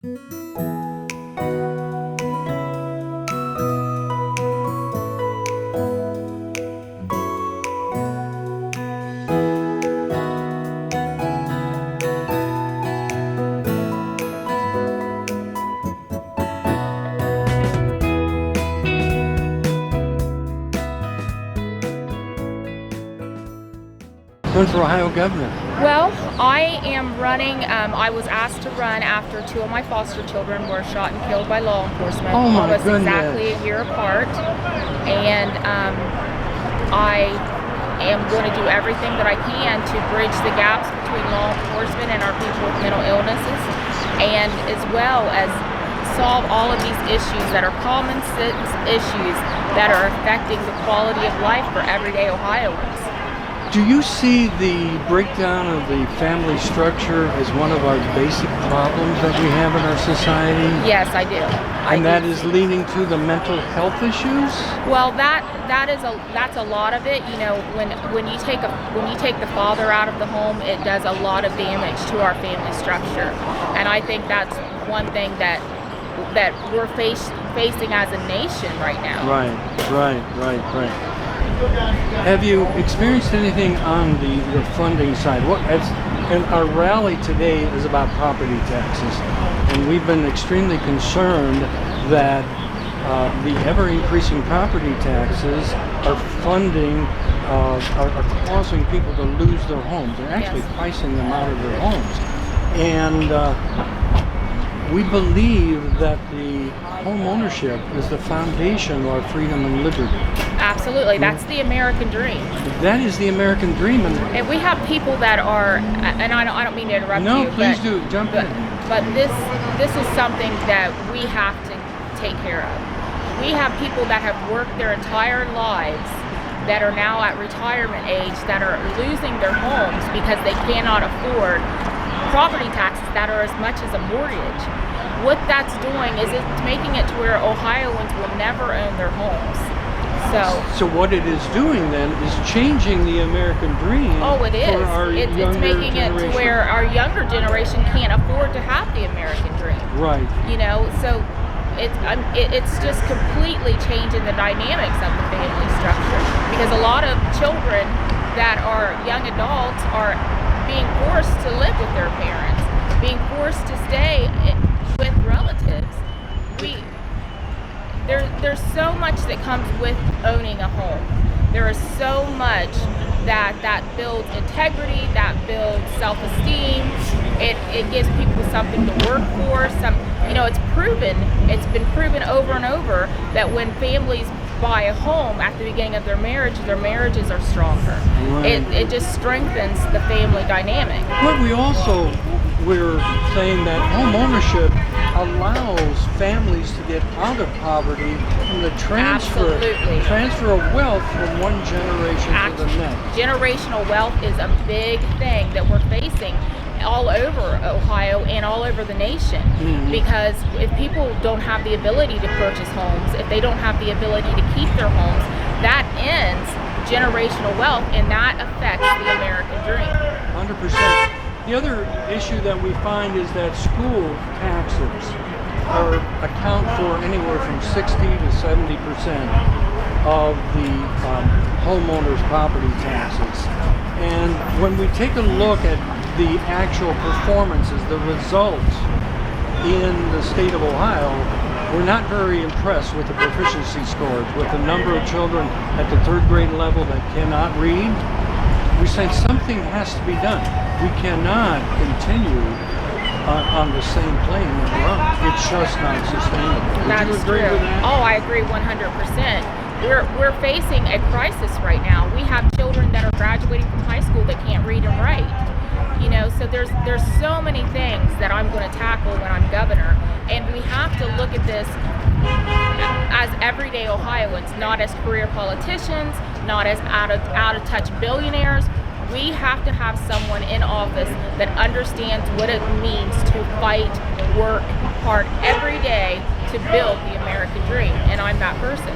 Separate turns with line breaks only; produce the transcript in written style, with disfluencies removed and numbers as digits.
Run for Ohio governor.
Well, I am running. I was asked to run after two of my foster children were shot and killed by law enforcement.
Oh my
almost
goodness.
exactly a year apart. And I am going to do everything that I can to bridge the gaps between law enforcement and our people with mental illnesses, and as well as solve all of these issues that are common sense issues that are affecting the quality of life for everyday Ohioans.
Do you see the breakdown of the family structure as one of our basic problems that we have in our society?
Yes, I do.
And that is leading to the mental health issues?
Well, that's a lot of it. You know, when you take the father out of the home, it does a lot of damage to our family structure. And I think that's one thing that we're facing as a nation right now.
Right. Have you experienced anything on the funding side? And our rally today is about property taxes, and we've been extremely concerned that the ever-increasing property taxes are causing people to lose their homes. They're actually pricing them out of their homes, and we believe that the home ownership is the foundation of our freedom and liberty.
Absolutely, that's the American dream.
That is the American dream,
and we have people that are, and I don't mean to interrupt you.
No, please do, jump in.
But this is something that we have to take care of. We have people that have worked their entire lives that are now at retirement age that are losing their homes because they cannot afford property taxes that are as much as a mortgage. What that's doing is it's making it to where Ohioans will never own their homes.
So what it is doing then is changing the American dream.
Oh, it is. It's making it to where our younger generation can't afford to have the American dream.
Right.
You know, so it's just completely changing the dynamics of the family structure, because a lot of children that are young adults are being forced to live with their parents, being forced to stay with relatives. There's so much that comes with owning a home. There is so much that builds integrity, that builds self-esteem. It gives people something to work for. It's been proven over and over that when families buy a home at the beginning of their marriages are stronger.
Right.
It just strengthens the family dynamic.
But we're saying that home ownership allows families to get out of poverty from the transfer of wealth from one generation to the next.
Generational wealth is a big thing that we're facing all over Ohio and all over the nation. Mm-hmm. Because if people don't have the ability to purchase homes, if they don't have the ability to keep their homes, that ends generational wealth, and that affects the American dream.
100%. The other issue that we find is that school taxes account for anywhere from 60 to 70% of the homeowners' property taxes. And when we take a look at the actual performances, the results in the state of Ohio, we're not very impressed with the proficiency scores, with the number of children at the third grade level that cannot read. We're saying something has to be done. We cannot continue on the same plane that we're on. It's just not sustainable. Would you agree with that?
Oh, I agree 100%. We're facing a crisis right now. We have children that are graduating from high school that can't read and write. You know, so there's so many things that I'm going to tackle when I'm governor, and we have to look at this as everyday Ohioans, not as career politicians, not as out of touch billionaires. We have to have someone in office that understands what it means to fight, work hard every day to build the American dream, and I'm that person.